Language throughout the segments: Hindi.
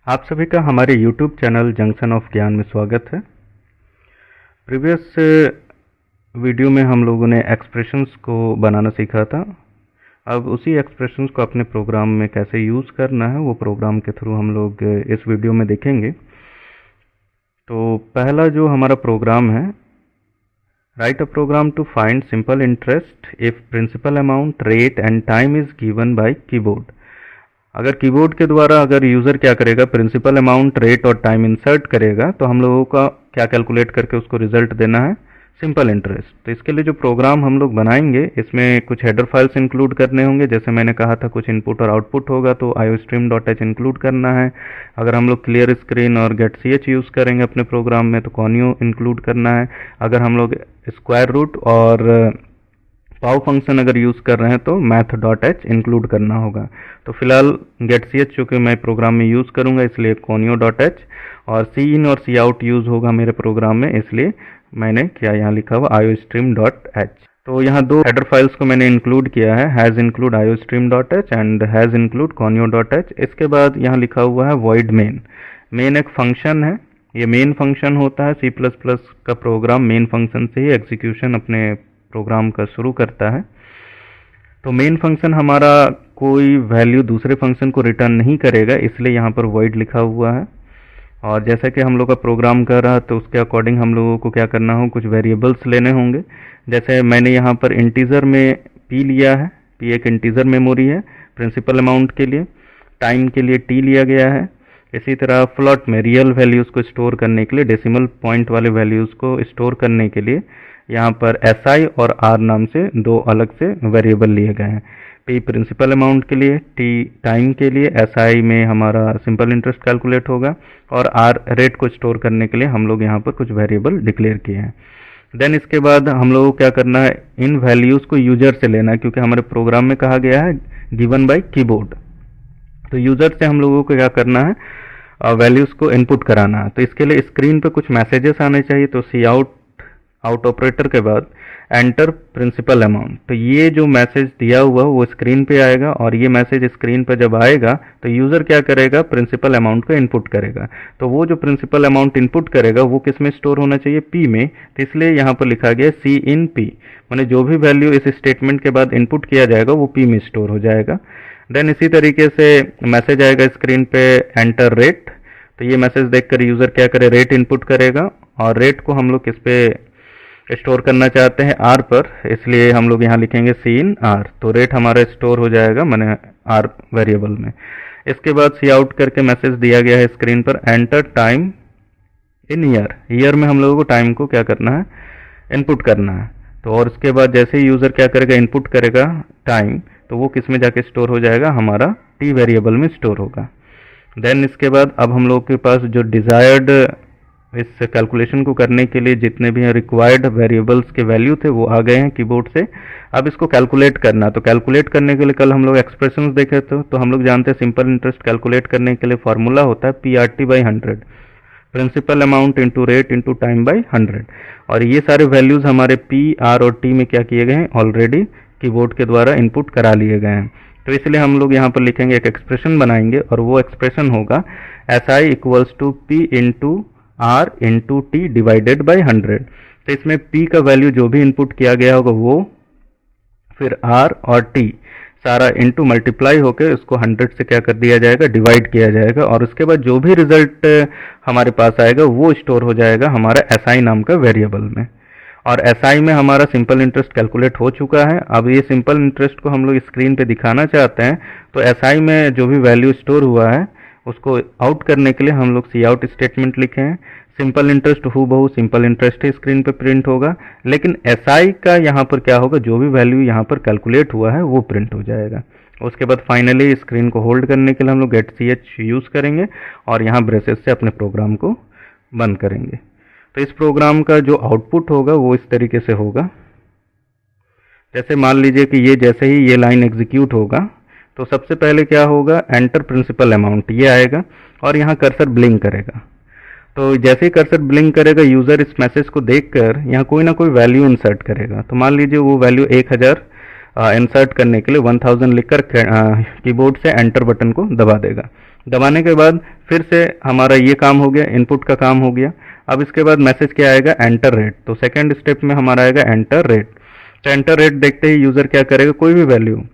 आप सभी का हमारे YouTube चैनल जंक्शन ऑफ ज्ञान में स्वागत है। प्रीवियस वीडियो में हम लोगों ने एक्सप्रेशंस को बनाना सीखा था। अब उसी एक्सप्रेशंस को अपने प्रोग्राम में कैसे यूज़ करना है वो प्रोग्राम के थ्रू हम लोग इस वीडियो में देखेंगे। तो पहला जो हमारा प्रोग्राम है, write a program to find simple interest if principal amount, rate and time is given by keyboard. अगर कीबोर्ड के द्वारा अगर यूज़र क्या करेगा, प्रिंसिपल अमाउंट, रेट और टाइम इंसर्ट करेगा तो हम लोगों का क्या कैलकुलेट करके उसको रिजल्ट देना है, सिंपल इंटरेस्ट। तो इसके लिए जो प्रोग्राम हम लोग बनाएंगे इसमें कुछ हेडर फाइल्स इंक्लूड करने होंगे। जैसे मैंने कहा था कुछ इनपुट और आउटपुट होगा तो iostream.h इंक्लूड करना है। अगर हम लोग क्लियर स्क्रीन और getch यूज़ करेंगे अपने प्रोग्राम में तो conio इंक्लूड करना है। अगर हम लोग स्क्वायर रूट और पाव फंक्शन अगर यूज़ कर रहे हैं तो math.h इंक्लूड करना होगा। तो फिलहाल getch चूँकि मैं प्रोग्राम में यूज़ करूँगा इसलिए conio.h, और cin और cout यूज़ होगा मेरे प्रोग्राम में, इसलिए मैंने क्या यहाँ लिखा हुआ iostream.h। तो यहाँ दो हेडर फाइल्स को मैंने इंक्लूड किया है, has include iostream.h and has include conio.h। इसके बाद यहाँ लिखा हुआ है void main। मेन एक फंक्शन है, ये मेन फंक्शन होता है। C++ का प्रोग्राम मेन फंक्शन से ही एग्जीक्यूशन अपने प्रोग्राम का शुरू करता है। तो मेन फंक्शन हमारा कोई वैल्यू दूसरे फंक्शन को रिटर्न नहीं करेगा, इसलिए यहाँ पर void लिखा हुआ है। और जैसा कि हम लोग का प्रोग्राम कर रहा तो उसके अकॉर्डिंग हम लोगों को क्या करना हो, कुछ वेरिएबल्स लेने होंगे। जैसे मैंने यहाँ पर इंटीजर में p लिया है, p एक इंटीजर मेमोरी है प्रिंसिपल अमाउंट के लिए, टाइम के लिए t लिया गया है। इसी तरह फ्लोट में रियल वैल्यूज़ को स्टोर करने के लिए, डेसिमल पॉइंट वाले वैल्यूज़ को स्टोर करने के लिए यहाँ पर SI और R नाम से दो अलग से वेरिएबल लिए गए हैं। P प्रिंसिपल अमाउंट के लिए, T टाइम के लिए, SI में हमारा सिंपल इंटरेस्ट कैलकुलेट होगा, और R रेट को स्टोर करने के लिए हम लोग यहाँ पर कुछ वेरिएबल डिक्लेयर किए हैं। देन इसके बाद हम लोगों को क्या करना है, इन वैल्यूज़ को यूजर से लेना है, क्योंकि हमारे प्रोग्राम में कहा गया है गिवन बाय कीबोर्ड। तो यूजर से हम लोगों को क्या करना है, वैल्यूज़ को इनपुट कराना है। तो इसके लिए स्क्रीन पे कुछ मैसेजेस आने चाहिए। तो आउट ऑपरेटर के बाद एंटर प्रिंसिपल अमाउंट, तो ये जो मैसेज दिया हुआ वो स्क्रीन पे आएगा, और ये मैसेज स्क्रीन पे जब आएगा तो यूज़र क्या करेगा, प्रिंसिपल अमाउंट को इनपुट करेगा। तो वो जो प्रिंसिपल अमाउंट इनपुट करेगा वो किस में स्टोर होना चाहिए, p में। तो इसलिए यहाँ पर लिखा गया c in p, माने जो भी वैल्यू इस स्टेटमेंट के बाद इनपुट किया जाएगा वो p में स्टोर हो जाएगा। देन इसी तरीके से मैसेज आएगा स्क्रीन पे एंटर रेट, तो ये मैसेज देखकर यूज़र क्या करे, रेट इनपुट करेगा, और रेट को हम लोग किस पे स्टोर करना चाहते हैं, R पर, इसलिए हम लोग यहाँ लिखेंगे C in R। तो रेट हमारा स्टोर हो जाएगा मैंने R वेरिएबल में। इसके बाद सी आउट करके मैसेज दिया गया है स्क्रीन पर enter time in year. Year में हम लोगों को टाइम को क्या करना है, इनपुट करना है। तो और इसके बाद जैसे ही यूज़र क्या करेगा, इनपुट करेगा टाइम, तो वो किस में जाके स्टोर हो जाएगा, हमारा T वेरिएबल में स्टोर होगा। देन इसके बाद अब हम लोग के पास जो डिज़ायर्ड इस कैलकुलेशन को करने के लिए जितने भी रिक्वायर्ड वेरिएबल्स के वैल्यू थे वो आ गए हैं कीबोर्ड से। अब इसको कैलकुलेट करना, तो कैलकुलेट करने के लिए कल हम लोग एक्सप्रेशंस देखे तो हम लोग जानते हैं सिंपल इंटरेस्ट कैलकुलेट करने के लिए फॉर्मूला होता है PRT/100, principal amount into rate into time by 100। और ये सारे वैल्यूज़ हमारे P, R और T में क्या किए गए हैं, ऑलरेडी कीबोर्ड के द्वारा इनपुट करा लिए गए हैं। तो इसलिए हम लोग यहाँ पर लिखेंगे, एक एक्सप्रेशन बनाएंगे, और वो एक्सप्रेशन होगा SI equals to P into R into T divided by 100। तो इसमें P का वैल्यू जो भी इनपुट किया गया होगा वो, फिर R और T सारा इंटू मल्टीप्लाई होकर उसको 100 से क्या कर दिया जाएगा, डिवाइड किया जाएगा, और उसके बाद जो भी रिजल्ट हमारे पास आएगा वो स्टोर हो जाएगा हमारा SI नाम का वेरिएबल में। और SI में हमारा सिंपल इंटरेस्ट कैलकुलेट हो चुका है। अब ये सिंपल इंटरेस्ट को हम लोग स्क्रीन पे दिखाना चाहते हैं, तो SI में जो भी वैल्यू स्टोर हुआ है उसको आउट करने के लिए हम लोग सी आउट स्टेटमेंट लिखे हैं। सिंपल इंटरेस्ट हूबहू सिंपल इंटरेस्ट ही स्क्रीन पे प्रिंट होगा, लेकिन SI का यहाँ पर क्या होगा, जो भी वैल्यू यहाँ पर कैलकुलेट हुआ है वो प्रिंट हो जाएगा। उसके बाद फाइनली स्क्रीन को होल्ड करने के लिए हम लोग getch यूज़ करेंगे, और यहाँ ब्रेसेस से अपने प्रोग्राम को बंद करेंगे। तो इस प्रोग्राम का जो आउटपुट होगा वो इस तरीके से होगा। जैसे मान लीजिए कि ये जैसे ही ये लाइन एग्जीक्यूट होगा तो सबसे पहले क्या होगा, एंटर प्रिंसिपल अमाउंट ये आएगा, और यहाँ कर्सर ब्लिंक करेगा। तो जैसे ही कर्सर ब्लिंक करेगा यूज़र इस मैसेज को देखकर यहाँ कोई ना कोई वैल्यू इंसर्ट करेगा। तो मान लीजिए वो वैल्यू 1000 इंसर्ट करने के लिए 1000 लिखकर कीबोर्ड से एंटर बटन को दबा देगा। दबाने के बाद फिर से हमारा ये काम हो गया, इनपुट का काम हो गया। अब इसके बाद मैसेज क्या आएगा, एंटर रेट। तो सेकंड स्टेप में हमारा आएगा एंटर रेट। तो एंटर रेट देखते ही यूज़र क्या करेगा, कोई भी वैल्यू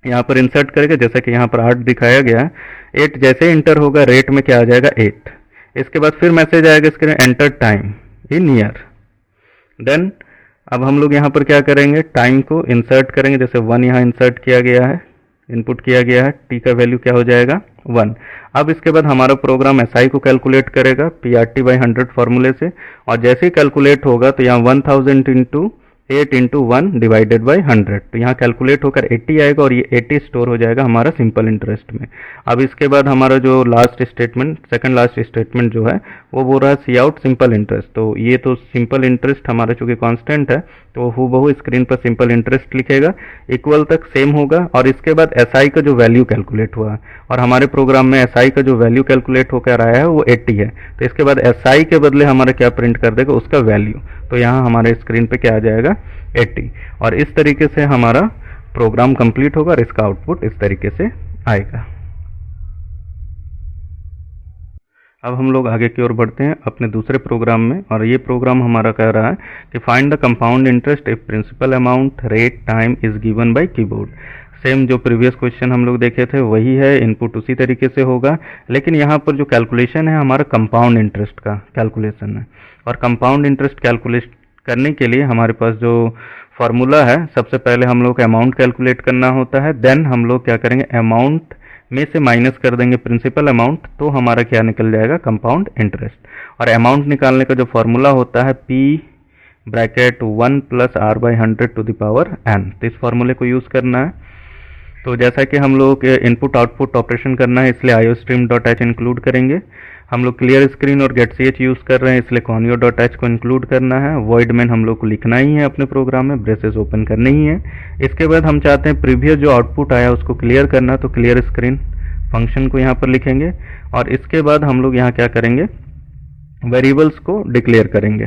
यहाँ पर इंसर्ट करेगा, जैसा कि यहाँ पर 8 दिखाया गया है। 8 जैसे इंटर होगा रेट में क्या आ जाएगा, 8। इसके बाद फिर मैसेज आएगा इसके लिए enter time in year. Then अब हम लोग यहाँ पर क्या करेंगे, टाइम को इंसर्ट करेंगे, जैसे 1 यहाँ इंसर्ट किया गया है, इनपुट किया गया है, टी का वैल्यू क्या हो जाएगा 1। अब इसके बाद हमारा प्रोग्राम एसआई को कैलकुलेट करेगा PRT/100 फार्मूले से, और जैसे ही कैलकुलेट होगा तो यहाँ 1000 इंटू 8 इंटू 1 डिवाइडेड बाई 100, तो यहाँ कैलकुलेट होकर 80 आएगा और ये 80 स्टोर हो जाएगा हमारा सिंपल इंटरेस्ट में। अब इसके बाद हमारा जो last statement, second last statement जो है वो बोल रहा है सी आउट सिंपल इंटरेस्ट। तो ये तो सिंपल इंटरेस्ट हमारा चूंकि कांस्टेंट है तो हूबहू स्क्रीन पर सिंपल इंटरेस्ट लिखेगा, इक्वल तक सेम होगा। और इसके बाद एसआई का जो वैल्यू कैलकुलेट हुआ, और हमारे प्रोग्राम में एसआई का जो वैल्यू कैलकुलेट होकर आया है वो 80 है, तो इसके बाद एसआई के बदले हमारा क्या प्रिंट कर देगा, उसका वैल्यू। तो यहाँ हमारे स्क्रीन पे क्या आ जाएगा 80, और इस तरीके से हमारा प्रोग्राम कंप्लीट होगा और इसका आउटपुट इस तरीके से आएगा। अब हम लोग आगे की ओर बढ़ते हैं अपने दूसरे प्रोग्राम में, और ये प्रोग्राम हमारा कह रहा है कि find the compound interest if principal amount rate time is given by keyboard. Same जो प्रीवियस क्वेश्चन हम लोग देखे थे वही है, इनपुट उसी तरीके से होगा, लेकिन यहाँ पर जो कैलकुलेशन है हमारा कंपाउंड इंटरेस्ट का कैलकुलेशन है। और कंपाउंड इंटरेस्ट कैलकुलेट करने के लिए हमारे पास जो फॉर्मूला है, सबसे पहले हम लोग को अमाउंट कैलकुलेट करना होता है, देन हम लोग क्या करेंगे, अमाउंट में से माइनस कर देंगे प्रिंसिपल अमाउंट, तो हमारा क्या निकल जाएगा, कंपाउंड इंटरेस्ट। और अमाउंट निकालने का जो फॉर्मूला होता है P bracket 1 plus R/100 to the power n, तो इस फॉर्मूले को यूज़ करना है। तो जैसा कि हम लोग इनपुट आउटपुट ऑपरेशन करना है, इसलिए iostream.h इंक्लूड करेंगे। हम लोग क्लियर स्क्रीन और getch यूज़ कर रहे हैं, इसलिए conio.h को इंक्लूड करना है। void main हम लोग को लिखना ही है अपने प्रोग्राम में, ब्रेसेस ओपन करने ही है। इसके बाद हम चाहते हैं प्रीवियस जो आउटपुट आया उसको क्लियर करना, तो क्लियर स्क्रीन फंक्शन को यहाँ पर लिखेंगे, और इसके बाद हम लोग यहाँ क्या करेंगे, वेरिएबल्स को डिक्लेयर करेंगे।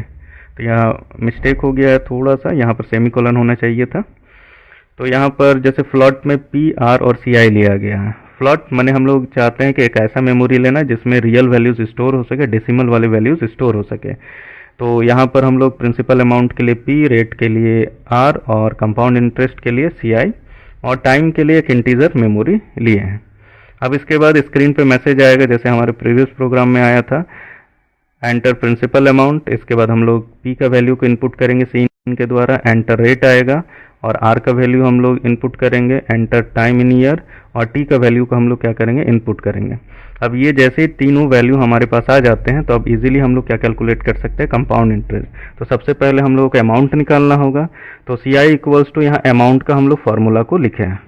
तो यहाँ मिस्टेक हो गया है थोड़ा सा, यहाँ पर सेमीकोलन होना चाहिए था। तो यहाँ पर जैसे फ्लॉट में P, R और CI लिया गया है। फ्लॉट माने हम लोग चाहते हैं कि एक ऐसा मेमोरी लेना जिसमें रियल वैल्यूज स्टोर हो सके, डेसिमल वाले वैल्यूज स्टोर हो सके। तो यहाँ पर हम लोग प्रिंसिपल अमाउंट के लिए P, रेट के लिए R और कंपाउंड इंटरेस्ट के लिए CI और टाइम के लिए एक इंटीजर मेमोरी लिए हैं। अब इसके बाद स्क्रीन पे मैसेज आएगा जैसे हमारे प्रीवियस प्रोग्राम में आया था, एंटर प्रिंसिपल अमाउंट। इसके बाद हम लोग P का वैल्यू को इनपुट करेंगे सीन के द्वारा, एंटर रेट आएगा, और R का वैल्यू हम लोग इनपुट करेंगे, एंटर टाइम इन ईयर, और T का वैल्यू को हम लोग क्या करेंगे, इनपुट करेंगे। अब ये जैसे ही तीनों वैल्यू हमारे पास आ जाते हैं तो अब इजीली हम लोग क्या कैलकुलेट कर सकते हैं, कंपाउंड इंटरेस्ट। तो सबसे पहले हम लोगों को अमाउंट निकालना होगा, तो CI इक्वल्स टू यहाँ अमाउंट का हम लोग फार्मूला को लिखे हैं।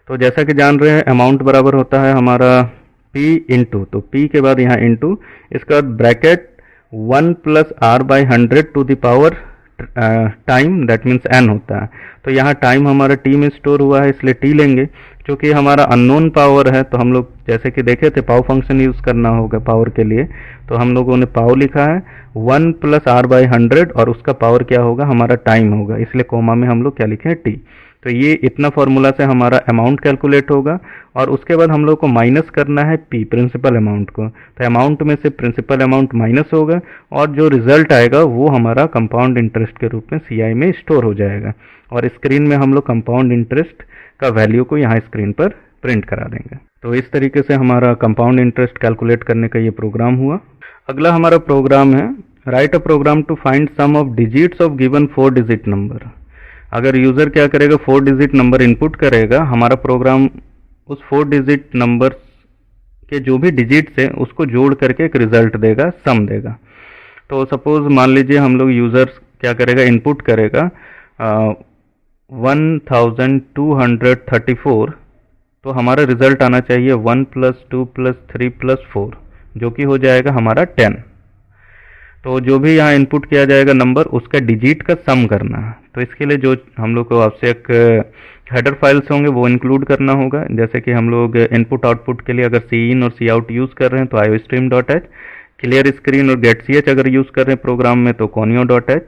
तो जैसा कि जान रहे हैं अमाउंट बराबर होता है हमारा P इंटू, तो P के बाद यहाँ इंटू, इसका bracket 1 plus R/100 to the power time, that means n होता है। तो यहाँ टाइम हमारा T में स्टोर हुआ है इसलिए T लेंगे, क्योंकि हमारा अननोन पावर है। तो हम लोग जैसे कि देखे थे पाव फंक्शन यूज़ करना होगा पावर के लिए, तो हम लोगों ने पाव लिखा है 1 प्लस R/100 और उसका पावर क्या होगा, हमारा टाइम होगा, इसलिए कोमा में हम लोग क्या लिखे हैं, T। तो ये इतना फॉर्मूला से हमारा अमाउंट कैलकुलेट होगा, और उसके बाद हम लोग को माइनस करना है P, प्रिंसिपल अमाउंट को। तो अमाउंट में से प्रिंसिपल अमाउंट माइनस होगा, और जो रिजल्ट आएगा वो हमारा कंपाउंड इंटरेस्ट के रूप में CI में स्टोर हो जाएगा, और स्क्रीन में हम लोग कंपाउंड इंटरेस्ट का वैल्यू को यहाँ स्क्रीन पर प्रिंट करा देंगे। तो इस तरीके से हमारा कंपाउंड इंटरेस्ट कैलकुलेट करने का ये प्रोग्राम हुआ। अगला हमारा प्रोग्राम है, write a program to find sum of digits of given 4 digit number. अगर यूज़र क्या करेगा, 4 डिजिट नंबर इनपुट करेगा, हमारा प्रोग्राम उस 4 डिजिट नंबर के जो भी डिजिट्स हैं उसको जोड़ करके एक रिजल्ट देगा, सम देगा। तो सपोज मान लीजिए हम लोग यूज़र क्या करेगा, इनपुट करेगा 1234, तो हमारा रिजल्ट आना चाहिए 1 + 2 + 3 + 4, जो कि हो जाएगा हमारा 10। तो जो भी यहाँ इनपुट किया जाएगा नंबर, उसका डिजिट का सम करना है। तो इसके लिए जो हम लोग को आवश्यक हेडर फाइल्स होंगे वो इंक्लूड करना होगा। जैसे कि हम लोग इनपुट आउटपुट के लिए अगर Cin और Cout यूज़ कर रहे हैं तो iostream.h, क्लियर स्क्रीन और getch अगर यूज़ कर रहे हैं प्रोग्राम में तो conio.h,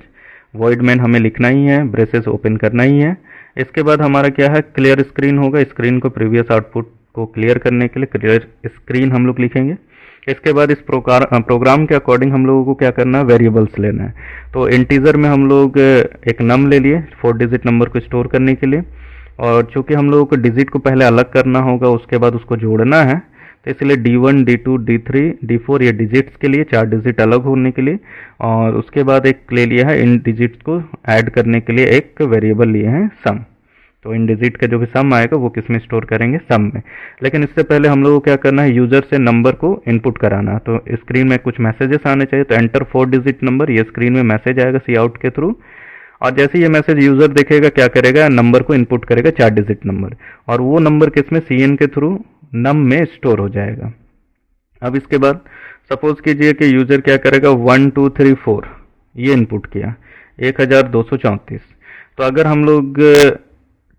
void main हमें लिखना ही है, ब्रेसेस ओपन करना ही है। इसके बाद हमारा क्या है, क्लियर स्क्रीन होगा, स्क्रीन को प्रीवियस आउटपुट को क्लियर करने के लिए क्लियर स्क्रीन हम लोग लिखेंगे। इसके बाद इस प्रोग्राम के अकॉर्डिंग हम लोगों को क्या करना है, वेरिएबल्स लेना है। तो इंटीजर में हम लोग एक नम ले लिए 4 डिजिट नंबर को स्टोर करने के लिए, और चूंकि हम लोगों को डिजिट को पहले अलग करना होगा, उसके बाद उसको जोड़ना है, तो इसलिए D1, D2, D3, D4 ये डिजिट्स के लिए 4 डिजिट अलग होने के लिए, और उसके बाद एक ले लिया है इन डिजिट्स को ऐड करने के लिए एक वेरिएबल लिए हैं सम। तो इन डिजिट का जो भी सम आएगा वो किस में स्टोर करेंगे, सम में। लेकिन इससे पहले हम लोगों को क्या करना है, यूजर से नंबर को इनपुट कराना। तो स्क्रीन में कुछ मैसेजेस आने चाहिए, तो एंटर 4 डिजिट नंबर, ये स्क्रीन में मैसेज आएगा सी आउट के थ्रू, और जैसे ये मैसेज यूजर देखेगा क्या करेगा, नंबर को इनपुट करेगा 4 डिजिट नंबर, और वो नंबर किस में, CN के थ्रू नम में स्टोर हो जाएगा। अब इसके बाद सपोज कीजिए कि यूजर क्या करेगा, 1 2 3 4 ये इनपुट किया, 1234। तो अगर हम लोग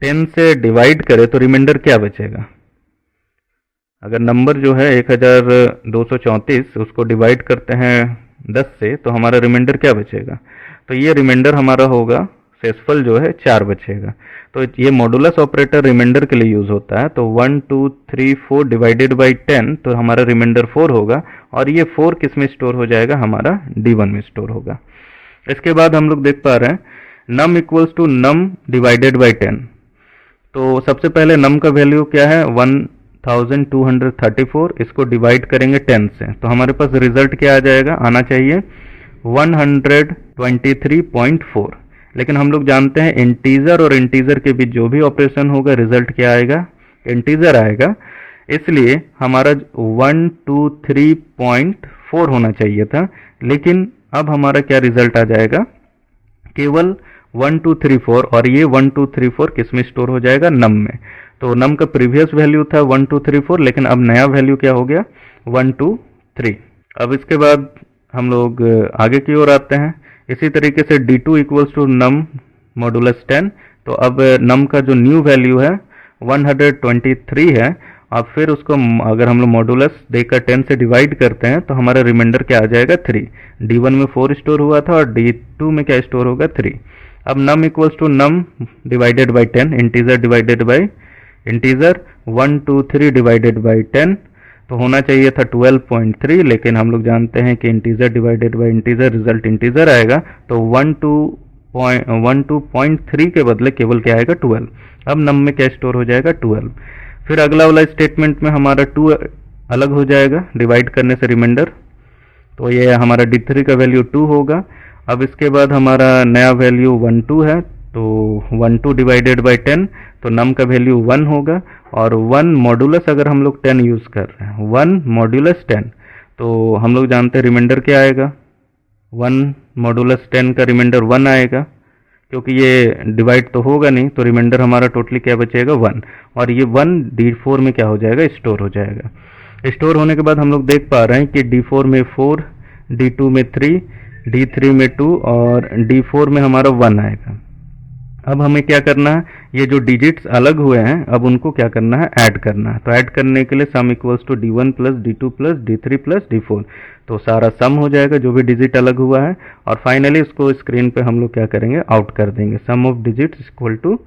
10 से डिवाइड करें तो रिमाइंडर क्या बचेगा। अगर नंबर जो है 1234 उसको डिवाइड करते हैं 10 से, तो हमारा रिमाइंडर क्या बचेगा, तो ये रिमाइंडर हमारा होगा शेषफल जो है 4 बचेगा। तो ये मॉडुलस ऑपरेटर रिमाइंडर के लिए यूज होता है। तो 1 2 3 4 डिवाइडेड बाई 10, तो हमारा रिमाइंडर 4 होगा, और ये 4 किस में स्टोर हो जाएगा, हमारा D1 में स्टोर होगा। इसके बाद हम लोग देख पा रहे हैं num equals to num divided by 10। तो सबसे पहले नम का वैल्यू क्या है, 1234, इसको डिवाइड करेंगे 10 से, तो हमारे पास रिजल्ट क्या आ जाएगा, आना चाहिए 123.4। लेकिन हम लोग जानते हैं इंटीजर और इंटीजर के बीच जो भी ऑपरेशन होगा रिजल्ट क्या आएगा, इंटीजर आएगा, इसलिए हमारा 123.4 होना चाहिए था। लेकिन अब हमारा क्या रिजल्ट आ जाएगा, केवल 1234, और ये 1234 किस में स्टोर हो जाएगा, नम में। तो नम का प्रीवियस वैल्यू था 1234, लेकिन अब नया वैल्यू क्या हो गया, 123। अब इसके बाद हम लोग आगे की ओर आते हैं। इसी तरीके से D2 equals to num modulus 10। तो अब नम का जो न्यू वैल्यू है 123 है। अब फिर उसको अगर हम लोग मॉडुलस देकर 10 से डिवाइड करते हैं तो हमारा रिमाइंडर क्या आ जाएगा, 3। D1 में 4 स्टोर हुआ था, और D2 में क्या स्टोर होगा, 3। अब num equals to num divided by 10, integer divided by integer, 123 divided by 10, तो होना चाहिए था 12.3, लेकिन हम लोग जानते हैं कि integer divided by integer result integer आएगा, तो 12.3 के बदले केवल क्या आएगा, 12। अब नम में क्या स्टोर हो जाएगा, 12। फिर अगला वाला स्टेटमेंट में हमारा 2 अलग हो जाएगा डिवाइड करने से रिमाइंडर, तो ये हमारा D3 का वैल्यू 2 होगा। अब इसके बाद हमारा नया वैल्यू 12 है, तो 12 डिवाइडेड बाई 10, तो नम का वैल्यू 1 होगा, और 1 मॉडुलस अगर हम लोग 10 यूज़ कर रहे हैं, 1 मॉडुलस 10, तो हम लोग जानते हैं रिमाइंडर क्या आएगा, 1 मॉडुलस 10 का रिमाइंडर 1 आएगा, क्योंकि ये डिवाइड तो होगा नहीं, तो रिमाइंडर हमारा टोटली क्या बचेगा, 1, और ये 1 D4 में क्या हो जाएगा, स्टोर हो जाएगा। स्टोर होने के बाद हम लोग देख पा रहे हैं कि D4 में 4, D2 में 3, D3 में 2, और D4 में हमारा 1 आएगा। अब हमें क्या करना है, ये जो डिजिट्स अलग हुए हैं अब उनको क्या करना है, ऐड करना है। तो ऐड करने के लिए sum equals to D1 plus D2 plus D3 plus D4, तो सारा सम हो जाएगा जो भी डिजिट अलग हुआ है, और फाइनली इसको स्क्रीन पे हम लोग क्या करेंगे, आउट कर देंगे। Sum of digits equal to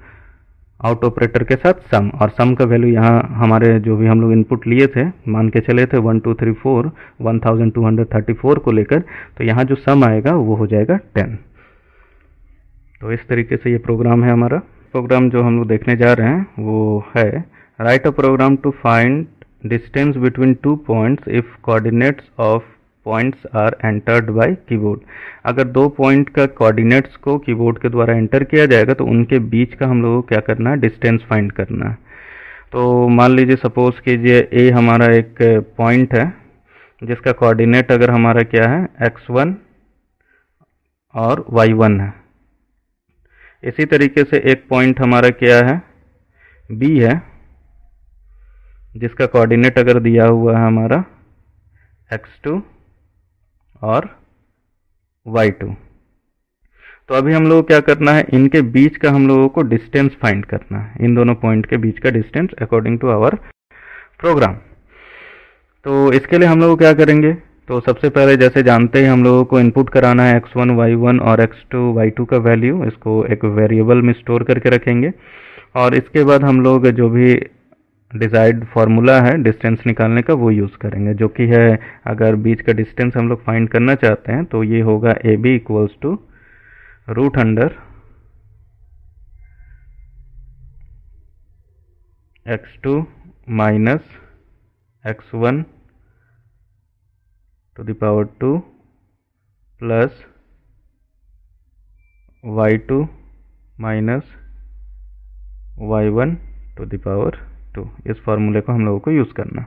out operator के साथ सम, और सम का वैल्यू यहाँ हमारे जो भी हम लोग इनपुट लिए थे, मान के चले थे 1 2 3 4 1234 को लेकर, तो यहाँ जो सम आएगा वो हो जाएगा 10। तो इस तरीके से ये प्रोग्राम है हमारा। प्रोग्राम जो हम लोग देखने जा रहे हैं वो है, write a program to find distance between 2 points if coordinates of points are entered by keyboard. अगर 2 पॉइंट का कोऑर्डिनेट्स को कीबोर्ड के द्वारा एंटर किया जाएगा तो उनके बीच का हम लोगों को क्या करना है, डिस्टेंस फाइंड करना है। तो मान लीजिए सपोज कीजिए ए हमारा एक पॉइंट है जिसका कोऑर्डिनेट अगर हमारा क्या है, x1 और y1 है। इसी तरीके से एक पॉइंट हमारा क्या है, B है, जिसका कोऑर्डिनेट अगर दिया हुआ है हमारा x2 और y2। तो अभी हम लोग क्या करना है, इनके बीच का हम लोगों को डिस्टेंस फाइंड करना है, इन दोनों पॉइंट के बीच का distance according to our program. तो इसके लिए हम लोग क्या करेंगे, तो सबसे पहले जैसे जानते हैं हम लोगों को इनपुट कराना है x1 y1 और x2 y2 का वैल्यू, इसको एक वेरिएबल में स्टोर करके रखेंगे। और इसके बाद हम लोग जो भी डिजायर्ड फार्मूला है डिस्टेंस निकालने का वो यूज़ करेंगे, जो कि है अगर बीच का डिस्टेंस हम लोग फाइंड करना चाहते हैं तो ये होगा A B equals to root under x2 minus x1 to the power 2 plus y2 minus y1 to the power 2। इस फार्मूले को हम लोगों को यूज़ करना।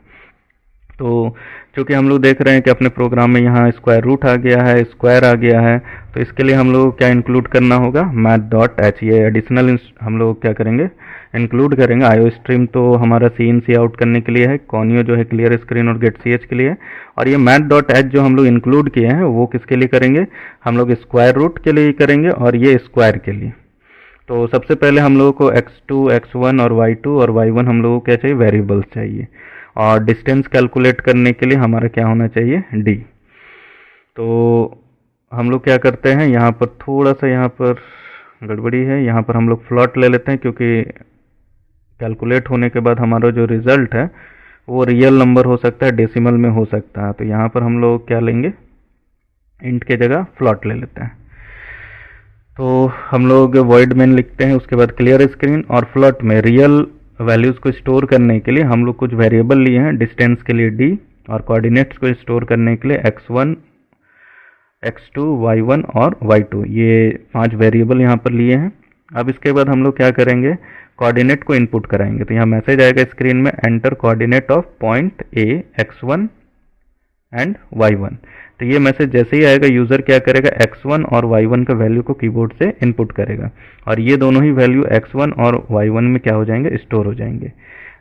तो चूँकि हम लोग देख रहे हैं कि अपने प्रोग्राम में यहाँ स्क्वायर रूट आ गया है, स्क्वायर आ गया है, तो इसके लिए हम लोग को क्या इंक्लूड करना होगा, मैथ डॉट एच। ये एडिशनल हम लोग क्या करेंगे, इंक्लूड करेंगे। आईओ स्ट्रीम तो हमारा सी इन सी आउट करने के लिए है, कॉनियो जो है क्लियर स्क्रीन और गेट सी एच के लिए है, और ये मैथ डॉट एच जो हम लोग इंक्लूड किए हैं वो किसके लिए करेंगे, हम लोग स्क्वायर रूट के लिए करेंगे और ये स्क्वायर के लिए। तो सबसे पहले हम लोगों को x2, x1 और y2 और y1 हम लोगों को क्या चाहिए, वेरिएबल्स चाहिए, और डिस्टेंस कैलकुलेट करने के लिए हमारा क्या होना चाहिए, d। तो हम लोग क्या करते हैं, यहाँ पर थोड़ा सा यहाँ पर गड़बड़ी है, यहाँ पर हम लोग फ्लॉट ले लेते हैं, क्योंकि कैलकुलेट होने के बाद हमारा जो रिजल्ट है वो रियल नंबर हो सकता है, डेसिमल में हो सकता है। तो यहाँ पर हम लोग क्या लेंगे, इंट के जगह फ्लॉट ले लेते हैं। तो हम लोग वॉइड मेन लिखते हैं, उसके बाद क्लियर स्क्रीन, और फ्लॉट में रियल वैल्यूज़ को स्टोर करने के लिए हम लोग कुछ वेरिएबल लिए हैं, डिस्टेंस के लिए d और कोऑर्डिनेट्स को स्टोर करने के लिए x1, x2, y1 और y2, ये 5 वेरिएबल यहाँ पर लिए हैं। अब इसके बाद हम लोग क्या करेंगे, कोऑर्डिनेट को इनपुट कराएंगे। तो यहाँ मैसेज आएगा स्क्रीन में, enter coordinate of point a x1 and y1। तो ये मैसेज जैसे ही आएगा यूज़र क्या करेगा, x1 और y1 का वैल्यू को कीबोर्ड से इनपुट करेगा, और ये दोनों ही वैल्यू x1 और y1 में क्या हो जाएंगे, स्टोर हो जाएंगे।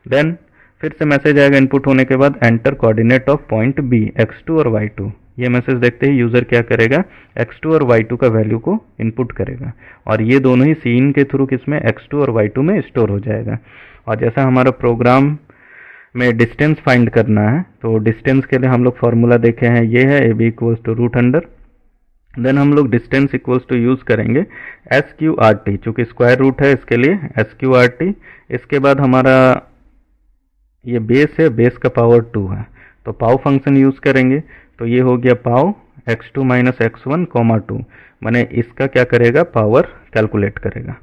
देन फिर से मैसेज आएगा इनपुट होने के बाद, enter coordinate of point b x2 और y2। ये मैसेज देखते ही यूज़र क्या करेगा, x2 और y2 का वैल्यू को इनपुट करेगा, और ये दोनों ही सीन के थ्रू किसमें, x2 और y2 में स्टोर हो जाएगा। और जैसा हमारा प्रोग्राम में डिस्टेंस फाइंड करना है, तो डिस्टेंस के लिए हम लोग फार्मूला देखे हैं, ये है A B equals to root under. Then हम लोग डिस्टेंस इक्वल्स टू यूज़ करेंगे एस क्यू आर टी, चूँकि स्क्वायर रूट है इसके लिए एस क्यू आर टी। इसके बाद हमारा ये बेस है, बेस का पावर 2 है, तो पाव फंक्शन यूज़ करेंगे। तो ये हो गया पाव x2 माइनस x1 कॉमा 2, माने इसका क्या करेगा, पावर कैलकुलेट करेगा।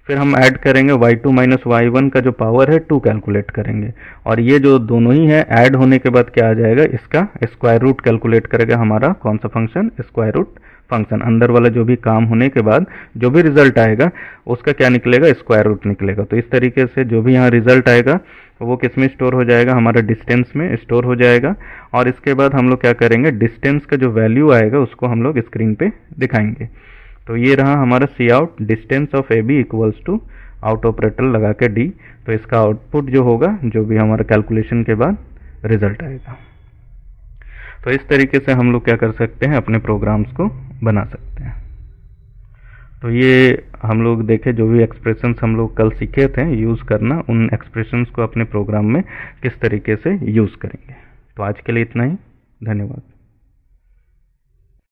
फिर हम ऐड करेंगे y2 माइनस y1 का जो पावर है 2 कैलकुलेट करेंगे, और ये जो दोनों ही है ऐड होने के बाद क्या आ जाएगा, इसका स्क्वायर रूट कैलकुलेट करेगा हमारा कौन सा फंक्शन, स्क्वायर रूट फंक्शन। अंदर वाला जो भी काम होने के बाद जो भी रिजल्ट आएगा उसका क्या निकलेगा, स्क्वायर रूट निकलेगा। तो इस तरीके से जो भी यहाँ रिजल्ट आएगा वो किस में स्टोर हो जाएगा, हमारा डिस्टेंस में स्टोर हो जाएगा। और इसके बाद हम लोग क्या करेंगे, डिस्टेंस का जो वैल्यू आएगा उसको हम लोग स्क्रीन पे दिखाएंगे। तो ये रहा हमारा cout, distance of A B equals to out operator लगा के डी। तो इसका आउटपुट जो होगा, जो भी हमारा कैलकुलेशन के बाद रिजल्ट आएगा। तो इस तरीके से हम लोग क्या कर सकते हैं, अपने प्रोग्राम्स को बना सकते हैं। तो ये हम लोग देखे जो भी एक्सप्रेशंस हम लोग कल सीखे थे यूज़ करना, उन एक्सप्रेशंस को अपने प्रोग्राम में किस तरीके से यूज़ करेंगे। तो आज के लिए इतना ही, धन्यवाद।